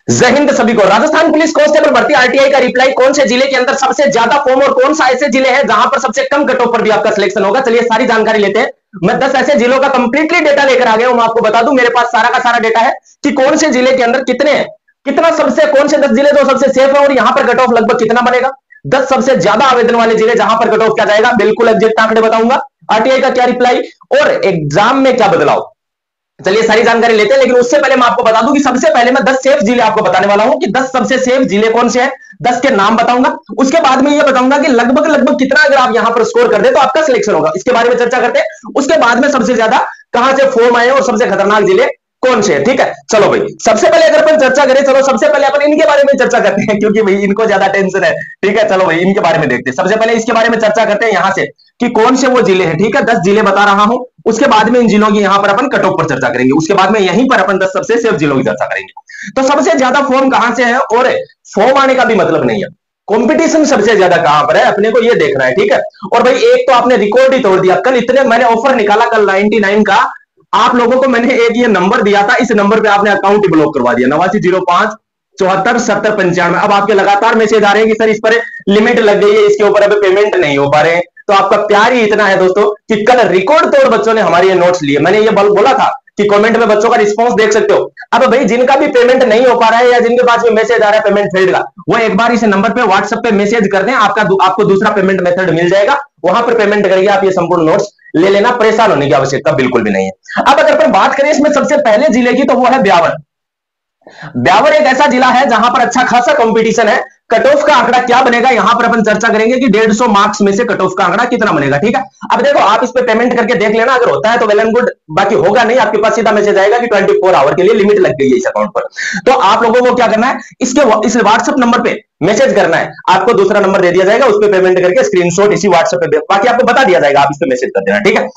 जय हिंद सभी को। राजस्थान पुलिस कांस्टेबल भर्ती आरटीआई का रिप्लाई कौन से जिले के अंदर सबसे ज्यादा फॉर्म और कौन सा ऐसे जिले हैं जहां पर सबसे कम कट ऑफ पर भी आपका सिलेक्शन होगा। चलिए सारी जानकारी लेते हैं। मैं 10 ऐसे जिलों का कंप्लीटली डेटा लेकर आ गया हूं। मैं आपको बता दूं मेरे पास सारा का सारा डेटा है कि कौन से जिले के अंदर कितने हैं, कितना सबसे कौन से 10 जिले जो सबसे सेफ है और यहां पर कट ऑफ लगभग कितना बनेगा। 10 सबसे ज्यादा आवेदन वाले जिले जहां पर कट ऑफ क्या जाएगा, बिल्कुल एग्जैक्ट आंकड़े बताऊंगा। आरटीआई का क्या रिप्लाई और एग्जाम में क्या बदलाव। चलिए सारी जानकारी लेते हैं, लेकिन उससे पहले मैं आपको बता दूं कि सबसे पहले मैं 10 सेफ जिले आपको बताने वाला हूं कि 10 सबसे सेफ जिले कौन से हैं। 10 के नाम बताऊंगा, उसके बाद में ये बताऊंगा कि लगभग लगभग कितना अगर आप यहां पर स्कोर कर दे तो आपका सिलेक्शन होगा। इसके बारे में चर्चा करते हैं। उसके बाद में सबसे ज्यादा कहां से फॉर्म आए और सबसे खतरनाक जिले कौन से है। ठीक है, चलो भाई सबसे पहले अगर अपन चर्चा करें, चलो सबसे पहले अपन इनके बारे में चर्चा करते हैं क्योंकि भाई इनको ज्यादा टेंशन है। ठीक है, चलो भाई इनके बारे में देखते हैं। सबसे पहले इसके बारे में चर्चा करते हैं यहां से कि कौन से वो जिले हैं। ठीक है, 10 जिले बता रहा हूं, उसके बाद में इन जिलों की यहां पर अपन कट ऑफ पर चर्चा करेंगे। उसके बाद में यहीं पर अपन 10 सबसे सेफ जिलों की चर्चा करेंगे। तो सबसे ज्यादा फॉर्म कहां से है और फॉर्म आने का भी मतलब नहीं है, कंपटीशन सबसे ज्यादा कहां पर है अपने को ये देखना है। ठीक है, और भाई एक तो आपने रिकॉर्ड ही तोड़ दिया। कल इतने मैंने ऑफर निकाला, कल 99 का आप लोगों को मैंने एक ये नंबर दिया था, इस नंबर पे आपने अकाउंट ही ब्लॉक करवा दिया। 8905747095। अब आपके लगातार मैसेज आ रहे हैं कि सर इस पर लिमिट लग गई है, इसके ऊपर अभी पेमेंट नहीं हो पा रहे हैं। तो आपका प्यार ही इतना है दोस्तों कि कल रिकॉर्ड तोड़ बच्चों ने हमारे ये नोट्स लिए। मैंने ये बोला था कि कमेंट में बच्चों का रिस्पांस देख सकते हो। अब भाई जिनका भी पेमेंट नहीं हो पा रहा है या जिनके पास में मैसेज आ रहा है पेमेंट फेल्ड का, वो एक बार इस नंबर पे व्हाट्सएप पे मैसेज कर दें, आपको दूसरा पेमेंट मेथड मिल जाएगा। वहां पर पेमेंट करके आप ये संपूर्ण नोट्स ले लेना, परेशान होने की आवश्यकता बिल्कुल भी नहीं है। अब अगर अपन बात करें इसमें सबसे पहले जिले की, तो वो है ब्यावर। ब्यावर एक ऐसा जिला है जहां पर अच्छा खासा कंपटीशन है। कट ऑफ का आंकड़ा क्या बनेगा यहां पर अपन चर्चा करेंगे कि 150 मार्क्स में से कट ऑफ का आंकड़ा कितना बनेगा। ठीक है, अब देखो आप इस पे पेमेंट करके देख लेना, अगर होता है तो वेल एंड गुड, बाकी होगा नहीं आपके पास सीधा मैसेज आएगा कि 24 आवर के लिए लिमिट लग गई है इस अकाउंट पर। तो आप लोगों को क्या करना है, इस व्हाट्सएप नंबर पे मैसेज करना है। आपको दूसरा नंबर दे दिया जाएगा, उस पर पेमेंट करके स्क्रीनशॉट इसी व्हाट्सएप पे बाकी आपको बता दिया जाएगा, आप इस पे मैसेज कर देना। ठीक है,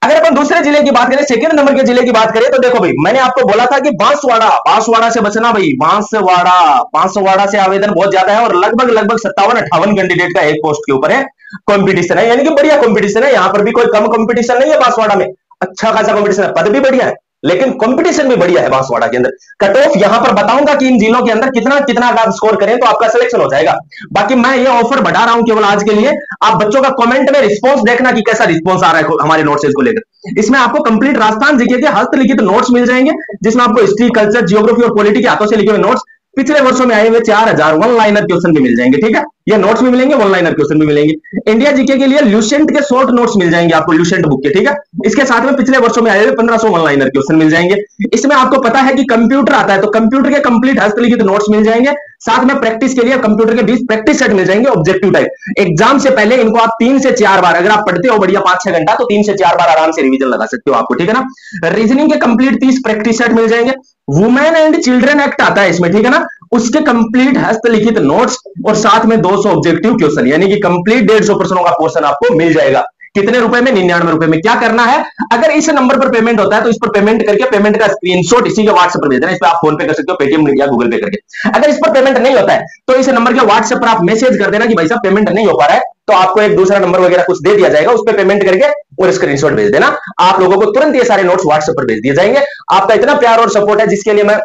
अगर अपन दूसरे जिले की बात करें, सेकंड नंबर के जिले की बात करें, तो देखो भाई मैंने आपको बोला था कि बांसवाड़ा से बचना भाई। बांसवाड़ा से आवेदन बहुत ज्यादा है और लगभग लगभग 57-58 कैंडिडेट का एक पोस्ट के ऊपर है कंपटीशन है, यानी कि बढ़िया कंपटीशन है। यहां पर भी कोई कम कंपटीशन नहीं है बांसवाड़ा में, अच्छा खासा कंपटीशन है, पद भी बढ़िया है लेकिन कंपटीशन भी बढ़िया है बांसवाड़ा के अंदर। कट ऑफ यहां पर बताऊंगा कि इन जिलों के अंदर कितना कितना आप स्कोर करें तो आपका सिलेक्शन हो जाएगा। बाकी मैं ये ऑफर बढ़ा रहा हूं केवल आज के लिए। आप बच्चों का कमेंट में रिस्पांस देखना कि कैसा रिस्पांस आ रहा है हमारे नोट्स को लेकर। इसमें आपको कंप्लीट राजस्थान जीके के हस्तलिखित नोट्स मिल जाएंगे, जिसमें आपको हिस्ट्री, कल्चर, जियोग्राफी और पॉलिटी के हाथों से लिखे हुए नोट्स, पिछले वर्षों में आए हुए 4000 वन लाइनर क्वेश्चन भी मिल जाएंगे। ठीक है, ये नोट्स भी मिलेंगे, वन लाइनर क्वेश्चन भी मिलेंगे। इंडिया जीके के लिए ल्यूसेंट के शॉर्ट नोट्स मिल जाएंगे आपको, ल्यूसेंट बुक के। ठीक है, इसके साथ में पिछले वर्षों में आए हुए 1500 वन लाइनर क्वेश्चन मिल जाएंगे। इसमें आपको पता है कि कंप्यूटर आता है तो कंप्यूटर के कंप्लीट हस्तलिखित नोट्स मिल जाएंगे। साथ में प्रैक्टिस के लिए कंप्यूटर के 20 प्रैक्टिस सेट मिल जाएंगे ऑब्जेक्टिव टाइप। एग्जाम से पहले इनको आप 3 से 4 बार, अगर आप पढ़ते हो बढ़िया 5-6 घंटा, तो 3 से 4 बार आराम से रिवीजन लगा सकते हो आपको। ठीक है ना, रीजनिंग के कंप्लीट 30 प्रैक्टिस सेट मिल जाएंगे। वुमेन एंड चिल्ड्रन एक्ट आता है इसमें, ठीक है ना, उसके कंप्लीट हस्तलिखित नोट्स और साथ में 200 ऑब्जेक्टिव क्वेश्चन, यानी कि कंप्लीट 150 प्रश्नों का पोर्शन आपको मिल जाएगा। कितने रुपए में, 99 रुपए में। क्या करना है, अगर इस नंबर पर पेमेंट होता है तो इस पर पेमेंट करके पेमेंट का स्क्रीनशॉट इसी के व्हाट्सएप पर भेज देना। इस पर आप फोन पे कर सकते हो, पेटीएम या गूगल पे करके। अगर इस पर पेमेंट नहीं होता है तो इस नंबर के व्हाट्सएप पर आप मैसेज कर देना कि भाई साहब पेमेंट नहीं हो पा रहा है, तो आपको एक दूसरा नंबर वगैरह कुछ दे दिया जाएगा, उस पर पेमेंट करके और स्क्रीनशॉट भेज देना। आप लोगों को तुरंत ये सारे नोट्स व्हाट्सएप पर भेज दिए जाएंगे। आपका इतना प्यार और सपोर्ट है जिसके लिए मैं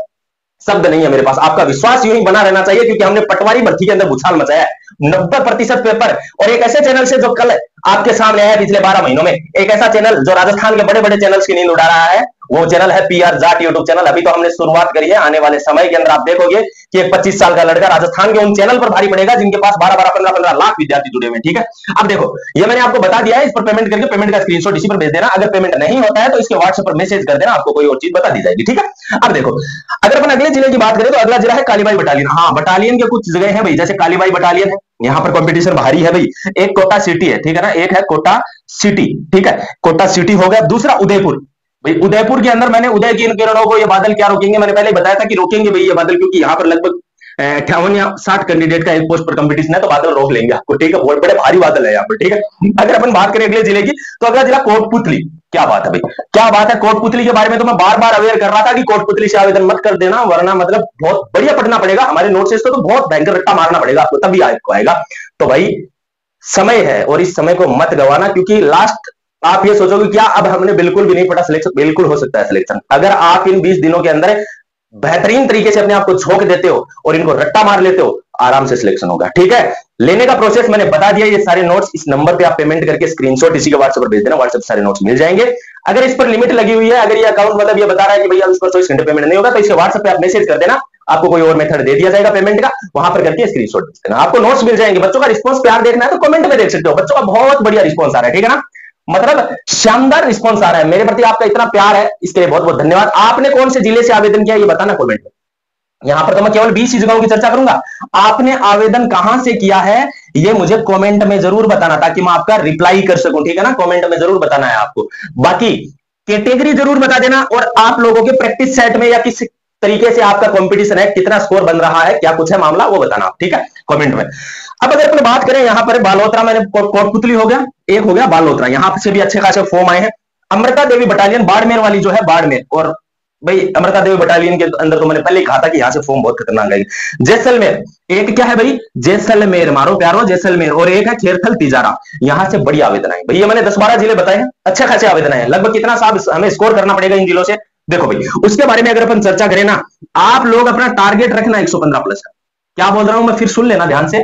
शब्द नहीं है मेरे पास। आपका विश्वास यूं ही बना रहना चाहिए क्योंकि हमने पटवारी भर्ती के अंदर भूचाल मचाया है। 90% पेपर, और एक ऐसे चैनल से जो कल आपके सामने आया पिछले 12 महीनों में, एक ऐसा चैनल जो राजस्थान के बड़े बड़े चैनल्स की नींद उड़ा रहा है, वो चैनल है पीआर जाट यूट्यूब चैनल। अभी तो हमने शुरुआत करी है, आने वाले समय के अंदर आप देखोगे कि एक 25 साल का लड़का राजस्थान के उन चैनल पर भारी पड़ेगा जिनके पास 12-12, 15-15 लाख विद्यार्थी जुड़े हुए। ठीक है, अब देखो ये मैंने आपको बता दिया है, इस पर पेमेंट करके पेमेंट का स्क्रीनशॉट इसी पर भेज देना। अगर पेमेंट नहीं होता है तो इसके व्हाट्सएप पर मैसेज कर देना, आपको कोई और चीज बता दी जाएगी। ठीक है, अब देखो अगर अपन अगले जिले की बात करें तो अगला जिला है कालीबाई बटालियन। हाँ, बटालियन के कुछ जगह है भाई, जैसे कालीबाई बटालियन है, यहां पर कंपटीशन भारी है भाई। एक कोटा सिटी है, ठीक है ना, एक है कोटा सिटी। ठीक है, कोटा सिटी हो गया। दूसरा उदयपुर। भाई उदयपुर के अंदर मैंने उदय की इन किरणों को ये बादल क्या रोकेंगे, मैंने पहले बताया था कि रोकेंगे भाई ये बादल, क्योंकि यहाँ पर लगभग 58 या 60 कैंडिडेट का एक पोस्ट पर कंपटीशन है, तो बादल रोक लेंगे आपको। ठीक है, बहुत बड़े भारी बादल है यहाँ पर। ठीक है, अगर अपन बात करें अगले जिले की, तो अगला जिला कोटपुतली। क्या बात है भाई, क्या बात है। कोटपुतली के बारे में तो मैं बार बार अवेयर कर रहा था कि कोटपुतली से आवेदन मत कर देना, वरना मतलब बहुत बढ़िया पढ़ना पड़ेगा। हमारे नोट से तो बहुत भयंकर रट्टा मारना पड़ेगा आपको, तभी आपको आएगा। तो भाई समय है और इस समय को मत गवाना, क्योंकि लास्ट आप ये सोचोगे क्या अब हमने बिल्कुल भी नहीं पढ़ा, सिलेक्शन बिल्कुल हो सकता है सिलेक्शन। अगर आप इन 20 दिनों के अंदर बेहतरीन तरीके से अपने आप को झोंक देते हो और इनको रट्टा मार लेते हो, आराम से सिलेक्शन होगा। ठीक है, लेने का प्रोसेस मैंने बता दिया। ये सारे नोट्स इस नंबर पे आप पेमेंट करके स्क्रीनशॉट इसी के व्हाट्सएप पर भेज देना, व्हाट्सएप सारे नोट्स मिल जाएंगे। अगर इस पर लिमिट लगी हुई है, अगर ये अकाउंट मतलब ये बता रहा है कि भैया उस पर 24 घंटे पेमेंट नहीं होगा, तो इसके व्हाट्सएप पे आप मैसेज कर देना, आपको कोई और मेथड दे दिया जाएगा पेमेंट का, वहां पर करके स्क्रीनशॉट भेज देना, आपको नोट्स मिल जाएंगे। बच्चों का रिस्पॉन्स प्यार देखना है तो कमेंट में देख सकते हो, बच्चों का बहुत बढ़िया रिस्पॉन्स आ रहा है। ठीक है ना, मतलब शानदार रिस्पॉन्स आ रहा है, मेरे प्रति आपका इतना प्यार है, इसके लिए बहुत बहुत धन्यवाद। आपने कौन से जिले से आवेदन किया ये बताना कमेंट में। यहां पर तो मैं केवल 20 जगहों की चर्चा करूंगा, आपने आवेदन कहां से किया है ये मुझे कमेंट में जरूर बताना, ताकि मैं आपका रिप्लाई कर सकूं। ठीक है ना, कमेंट में जरूर बताना है आपको। बाकी कैटेगरी जरूर बता देना, और आप लोगों के प्रैक्टिस सेट में या किस तरीके से आपका कंपटीशन है, कितना स्कोर बन रहा है, क्या कुछ है मामला, वो बताना। ठीक है, कमेंट में। अब अगर अपन बात करें यहां पर बालोतरा, मैंने कोटपुतली हो गया, एक हो गया बालोतरा, यहां से भी अच्छे खासे फॉर्म आए हैं। अमृता देवी बटालियन बाड़मेर वाली जो है, बाड़मेर, और भाई अमृता देवी बटालियन के अंदर तो मैंने पहले ही कहा था कि यहां से फॉर्म बहुत खतरनाक है। जैसलमेर, एक क्या है भाई, जैसलमेर मारो प्यारो जैसलमेर, और एक है खेरथल तिजारा, यहां से बड़ी आवेदन आए भैया। मैंने 10-12 जिले बताए हैं, अच्छे खासे आवेदन आए। लगभग कितना साहब हमें स्कोर करना पड़ेगा इन जिलों से, देखो भाई उसके बारे में अगर अपन चर्चा करें ना, आप लोग अपना टारगेट रखना 115 प्लस का। क्या बोल रहा हूं मैं, फिर सुन लेना ध्यान से,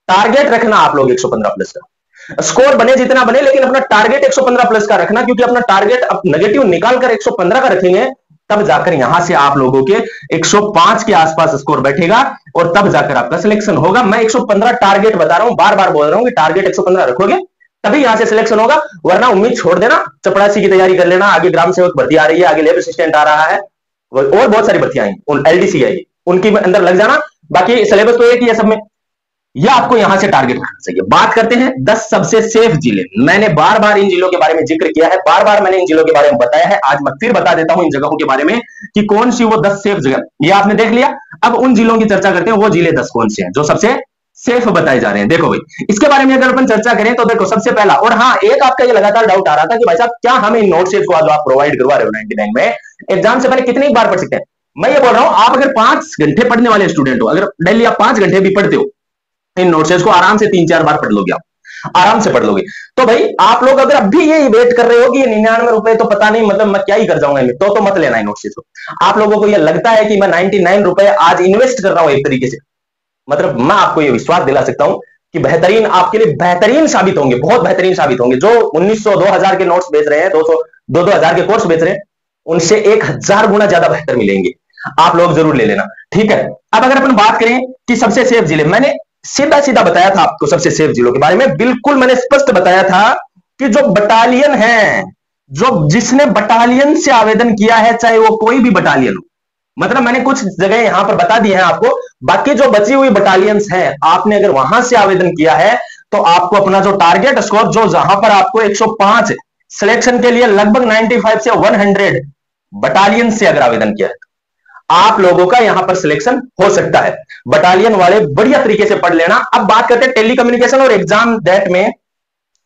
टारगेट रखना आप लोग 115 प्लस का। स्कोर बने जितना बने, लेकिन अपना टारगेट 115 प्लस का रखना, क्योंकि अपना टारगेट अब नेगेटिव निकालकर 115 का रखेंगे, तब जाकर यहां से आप लोगों के 105 के आसपास स्कोर बैठेगा, और तब जाकर आपका सिलेक्शन होगा। मैं 115 टारगेट बता रहा हूं, बार बार बोल रहा हूं कि टारगेट 115 रखोगे तभी यहां से सिलेक्शन होगा, वरना उम्मीद छोड़ देना, चपरासी की तैयारी कर लेना, आगे ग्राम सेवक भर्ती आ रही है, आगे लेब असिस्टेंट आ रहा है, और बहुत सारी भर्तियां आएंगी, एलडीसी आएगी, उनके अंदर लग जाना। बाकी सिलेबस तो एक ही है सब में, यह आपको यहां से टारगेट रखना चाहिए। बात करते हैं 10 सबसे सेफ जिले। मैंने बार बार इन जिलों के बारे में जिक्र किया है, बार बार मैंने इन जिलों के बारे में बताया है, आज मैं फिर बता देता हूं इन जगहों के बारे में कि कौन सी वो 10 सेफ जगह, ये आपने देख लिया। अब उन जिलों की चर्चा करते हैं, वो जिले 10 कौन से हैं जो सबसे सेफ बताए जा रहे हैं। देखो भाई, इसके बारे में अगर अपन चर्चा करें तो देखो सबसे पहला, और हाँ एक आपका ये लगातार डाउट आ रहा था कि भाई साहब क्या हम इन नोट सेफ को आज आप प्रोवाइड करवा रहे हो 99 में, एग्जाम से पहले कितनी बार पढ़ सकते हैं। मैं ये बोल रहा हूं, आप अगर 5 घंटे पढ़ने वाले स्टूडेंट हो, अगर डेली आप 5 घंटे भी पढ़ते हो, इन नोट्स को आराम से 3-4 बार पढ़ लोगे, आप आराम से पढ़ लोगे। तो भाई आप लोग अगर अब भी ये वेट कर रहे हो कि 99 रुपए तो पता नहीं, मतलब मैं क्या ही कर जाऊंगा इनमें, तो मत लेना है नोट्स को। आप लोगों को ये लगता है कि मैं 99 रुपए आज इन्वेस्ट कर रहा हूं एक तरीके से, मतलब मैं आपको ये विश्वास दिला सकता हूं कि बेहतरीन, आपके लिए बेहतरीन साबित होंगे, बहुत बेहतरीन साबित होंगे। जो 1900-2000 के नोट्स बेच रहे हैं, 2-2000 के कोर्स बेच रहे हैं, उनसे 1000 गुना ज्यादा बेहतर मिलेंगे। आप लोग जरूर ले लेना। ठीक है, अब अगर अपन बात करें कि सबसे सेफ जिले, मैंने सीधा सीधा बताया था आपको सबसे सेफ जिलों के बारे में, बिल्कुल मैंने स्पष्ट बताया था कि जो बटालियन है, जो जिसने बटालियन से आवेदन किया है, चाहे वो कोई भी बटालियन हो, मतलब मैंने कुछ जगह यहां पर बता दी है आपको, बाकी जो बची हुई बटालियंस हैं, आपने अगर वहां से आवेदन किया है तो आपको अपना जो टारगेट स्कोर, जो जहां पर आपको 105 सिलेक्शन के लिए लगभग 95 से 100 बटालियन से अगर आवेदन किया है, आप लोगों का यहां पर सिलेक्शन हो सकता है। बटालियन वाले बढ़िया तरीके से पढ़ लेना। अब बात करते हैं टेलीकम्युनिकेशन और एग्जाम डेट में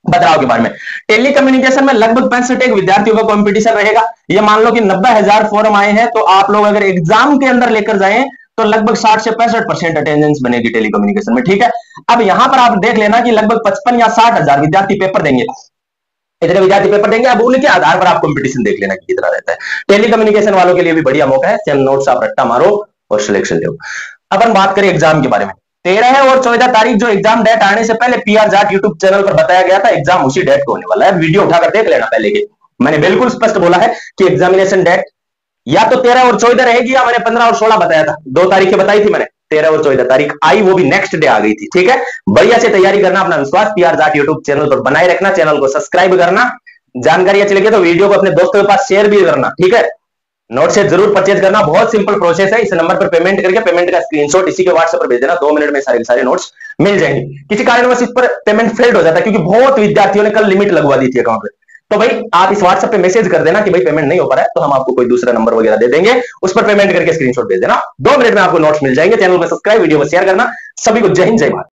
बदलाव के बारे में। टेलीकम्युनिकेशन में लगभग 65 विद्यार्थियों का कंपटीशन रहेगा। ये मान लो कि 90,000 फॉर्म आए हैं, तो आप लोग अगर एग्जाम के अंदर लेकर जाएं तो लगभग 60 से 65% अटेंडेंस बनेगी टेलीकम्युनिकेशन में। ठीक है, अब यहां पर आप देख लेना कि लगभग 55 या 60,000 विद्यार्थी पेपर देंगे, इतने विद्यार्थी पेपर देंगे। अब उनके आधार पर आप कंपटीशन देख लेना कि कितना रहता है। टेलीकम्युनिकेशन वालों के लिए भी बढ़िया मौका है, चैनल नोट्स आप रट्टा मारो और सिलेक्शन लो। अपन बात करें एग्जाम के बारे में, 13 और 14 तारीख जो एग्जाम डेट आने से पहले पीआर जाट यूट्यूब चैनल पर बताया गया था, एग्जाम उसी डेट को होने वाला है। वीडियो उठाकर देख लेना पहले के, मैंने बिल्कुल स्पष्ट बोला है कि एग्जामिनेशन डेट या तो 13 और 14 रहेगी, या मैंने 15 और 16 बताया था, 2 तारीखें बताई थी मैंने। 13 और 14 तारीख आई, वो भी नेक्स्ट डे आ गई थी। ठीक है, बढ़िया से तैयारी करना, अपना विश्वास पीआर जाट यूट्यूब चैनल पर बनाए रखना, चैनल को सब्सक्राइब करना, जानकारी अच्छी लगी तो वीडियो को अपने दोस्तों के पास शेयर भी करना। ठीक है, नोट से जरूर परचेज करना, बहुत सिंपल प्रोसेस है। इस नंबर पर पेमेंट करके पेमेंट का स्क्रीनशॉट इसी के व्हाट्सएप पर भेज देना, 2 मिनट में सारे के सारे नोट्स मिल जाएंगे। किसी कारणवश इस पर पेमेंट फेल्ड हो जाता है, क्योंकि बहुत विद्यार्थियों ने कल लिमिट लगवा दी थी अकाउंट पे, तो भाई आप इस व्हाट्सएप पे मैसेज कर देना कि भाई पेमेंट नहीं हो पा रहा है, तो हम आपको कोई दूसरा नंबर वगैरह दे देंगे, उस पर पेमेंट करके स्क्रीनशॉट भेज देना, 2 मिनट में आपको नोट्स मिल जाएंगे। चैनल को सब्सक्राइब, वीडियो को शेयर करना। सभी को जय हिंद, जय भारत।